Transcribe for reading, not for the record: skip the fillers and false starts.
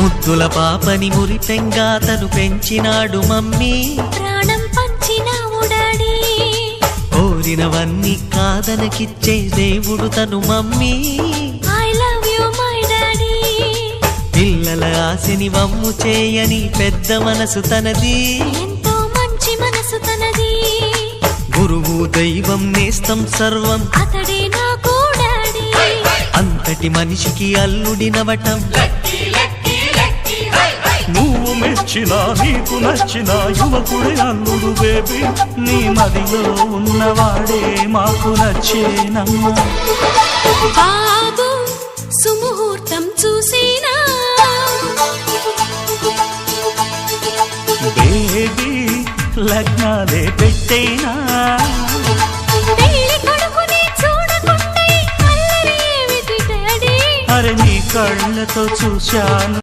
ముద్దుల పాపని మురిపెంగా తను పెంచినాడు మమ్మీ, ప్రాణం పంచినావు డాడీ. కోరినవన్నీ కాదనకిచ్చే దేవుడు తను mummy, I love you my daddy. పిల్లల ఆశని వమ్ము చేయని పెద్ద మనసు తనది, ఎంతో మంచి మనసు తనది. గురువు దైవం నేస్తం సర్వం అతడే నాకు డాడీ. అంతటి మనిషికి అల్లుడినవటం, నువ్వు మెచ్చిన నీకు నచ్చిన యువకుడే అల్లుడు బేబీ, నీ మదిలో ఉన్నవాడే మాకు నచ్చేనమ్మా. బాబు సుముహూర్తం చూసినా, బేబీ లగ్నాలే పెట్టేనా, పెళ్లి కొడుకుని చూడకుంటే అల్లరి ఏమిటి డాడీ. అరే నీ కళ్ళతో చూశాను.